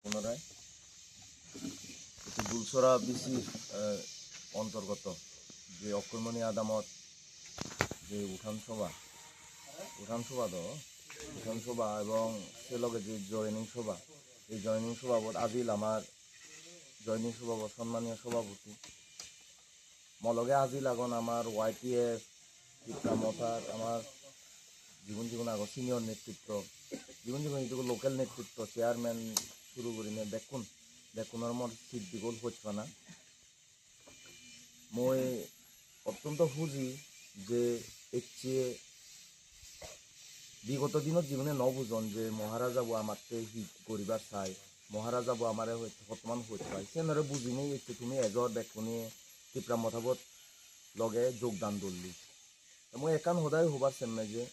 পুনরায় এটি গুলছড়া বিসির অন্তর্গত যে অক্ষয়মণি আদামত যে উঠান সভা এবং সে লগে যে জয়নিং সভা এই জয়নিং সভাবত আজিল আমার জয়নিং সভাবত সম্মানীয় সভাপতি মলগে আজিল আগন আমার YPF মথার আমার জীবন আগত সিনিয়র নেতৃত্ব জীবন এইটুকু লোকাল নেতৃত্ব চেয়ারম্যান শুরু করি নে দেখুনের মত সিট দীঘল হচ্ছে না মই অত্যন্ত খুঁজি যে এর চেয়ে বিগত দিনত জীবনে নবুজন যে মহারাজাবো আমারতে হিট করিবার চাই মহারাজাবো আমারে বর্তমান হইতে পাই সেনরে বুঝি নেই একটু তুমি এজর দেখুনি টিপরা মথাবত লগে যোগদান দললি মই একান সদায় হবার চেন্নাই যে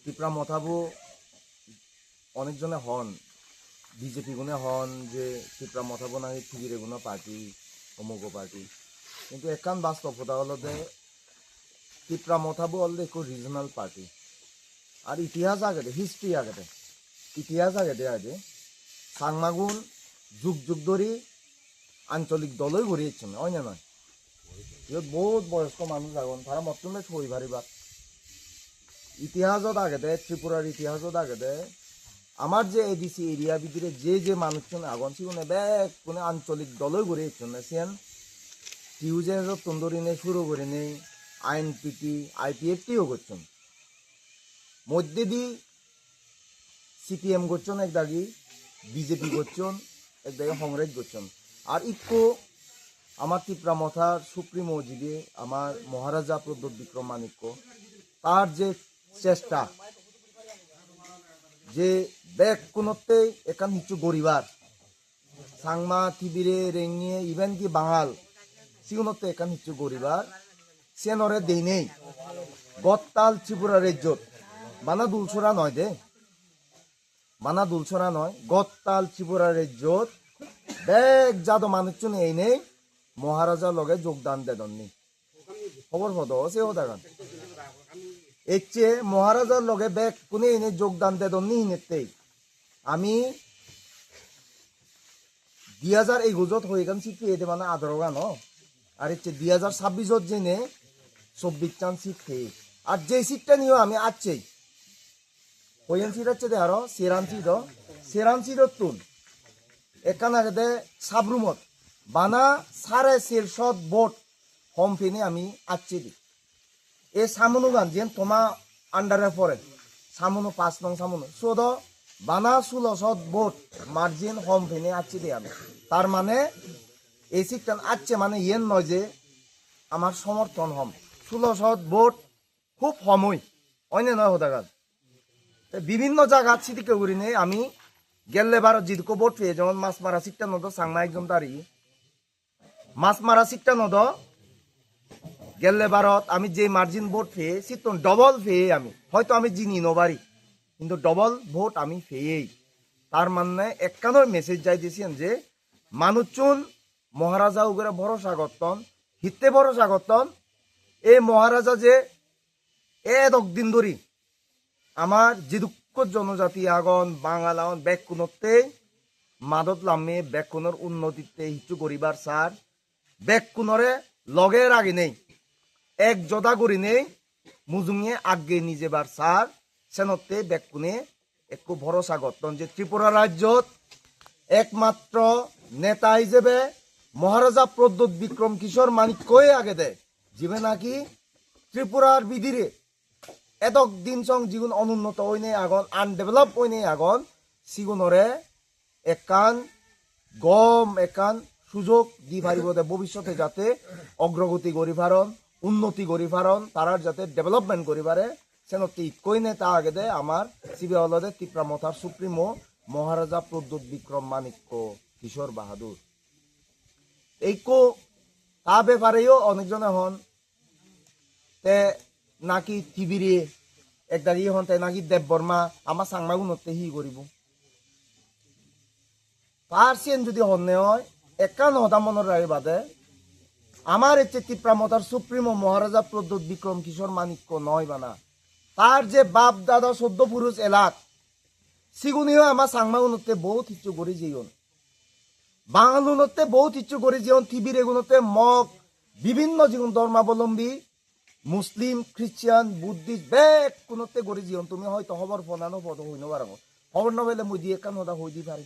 টিপরা মথাবো অনেকজনে হন বিজেপি গুণে হন যে টিপরা মথাবো না টিভিরে কোনো পার্টি অমুক পার্টি কিন্তু একান বাস্তবতা হলো যে টিপরা মথাবো হল একটু রিজনাল পার্টি আর ইতিহাস আগে হিস্ট্রি আগে আগে সাংমাগুন যুগ যুগ ধরে আঞ্চলিক দলই গড়িয়েছেন হয় না নয় ইহত বহুত বয়স্ক মানুষ আগুন তারা মতনে সই ভারিবার ইতিহাসত আগে ত্রিপুরার ইতিহাসত আগে আমার যে এডিসি এরিয়া ভিতরে যে মানুষজন আগন সেগুলো ব্যাগ কোনো আঞ্চলিক দলই গড়িয়েছেন সেন টিউজে তন্দুরি নেই শুরু করে নেই আইএনপিটি IPFটিও করছেন মধ্যে দি CPM করছেন এক দাগি বিজেপি করছেন এক দাগে কংগ্রেস করছেন আর ইকো আমার ত্রিপুরা মথার সুপ্রিমো জিবে আমার মহারাজা প্রদ্যোৎ বিক্রম মাণিক্য তার যে চেষ্টা যে ব্যাগ কোনতে একান কিছু গরিবার সাংমা টিভিরে রেঙিয়ে ইভেন কি বাঙাল সিগুনতে একান কিছু গরিবার সে নরে দেই নেই গতকাল ত্রিপুরা রাজ্যত বানা দুলছড়া নয় গতকাল ত্রিপুরা রাজ্যত ব্যাগ যাদব মানুষজন এই নেই মহারাজার লগে যোগদান দেদননি খবর পদ সেও দেখান এর চেয়ে মহারাজার লগে ব্যাগ কোনে এনে যোগদান দেদননি হিনেতেই আমি 2021 হয়ে গান সিট পেয়ে মানে 18 গান আর হচ্ছে 2026 জেনে 24 চান সিট খেয়ে আর যে সিটটা নিয়েও আমি আছেই হইন সিট হচ্ছে দে আরো সেরান সিট তুন একান আগে সাবরুমত বানা 450 ভোট হোম ফেনে আমি আছি দি এ সামনু গান যেন তোমা আন্ডারে পড়ে সামনু 5 নং সামনু সোদ বানা 1600 ভোট মার্জিন হোম ফেনে আছি দি আমি তার মানে এই সিটটা আছে মানে ইয়েন নয় যে আমার সমর্থন হম 1600 ভোট খুব সময় অন্য নয় হতাগাল বিভিন্ন জায়গা সিটিকে করি নেই আমি গেলে বারো জিদকো ভোট পেয়ে যেমন মাছ মারা সিটটা নদ সাংমা একজন দাঁড়ি মাছ মারা সিটটা নদ গেলে ভারত আমি যে মার্জিন ভোট পেয়ে সিট ডবল পেয়ে আমি হয়তো আমি জিনি নবারি কিন্তু ডবল ভোট আমি পেয়েই তার মানে একখানোর মেসেজ যাই দিয়েছেন যে মানুষজন মহারাজা উগরে ভরসা করতন হিতে ভরসা করতন এই মহারাজা যে দিন ধরি আমার যে দুঃখ জনজাতি আগন বাঙাল আগন ব্যাকুনতে মাদত লামে ব্যাকুনের উন্নতিতে হিচু করিবার সার ব্যাকুনরে লগের আগে নেই এক জদা করি নেই মুজুঙে আগে নিজেবার সার সেনতে ব্যাকুনে একটু ভরসা করতন যে ত্রিপুরা রাজ্যত একমাত্র নেতা হিসেবে মহারাজা প্রদ্যোৎ বিক্রম কিশোর মাণিক্যই আগে দেয় জীবে নাকি ত্রিপুরার বিধিরে এতক দিন সং যিগুণ অনুন্নত হইনে আগন আনডেভেলপ হইনে আগন সিগুণরে একান সুযোগ দি পারিব ভবিষ্যতে যাতে অগ্রগতি করি পারন উন্নতি করি পারন তারার যাতে ডেভেলপমেন্ট করি পারে সেনতে ইকইনে তা আগে দে আমার সিবি হলদে ত্রিপুরা মথার সুপ্রিমো মহারাজা প্রদ্যোৎ বিক্রম মাণিক্য কিশোর বাহাদুর এইকো তা ব্যাপারেও অনেকজনে হন তে নাকি টিভিরে একদারি হন তে নাকি দেব বর্মা আমার সাংমাগুনতে হি করিব পার্সিয়ান যদি হন্যে হয় একান হতা মনের রায় বাদে আমার হচ্ছে ত্রিপুরা মথার সুপ্রিমো মহারাজা প্রদ্যোৎ বিক্রম কিশোর মাণিক্য নয় বানা তার যে বাপ দাদা 14 পুরুষ এলাক সিগুনিও আমার সাংমা উন্নতে বহুত ইচ্ছু করি জীবন বাঙাল উন্নতে বহুত ইচ্ছু করি জীবন টিভির এগুলোতে মগ বিভিন্ন জীবন ধর্মাবলম্বী মুসলিম খ্রিস্টান বুদ্ধিস্ট বেগ কোনোতে গড়ি জীবন তুমি হয়তো খবর ফোনানো পদ হইনো পারবো খবর নবেলে মুই দিয়ে কান হদা হই দি পারি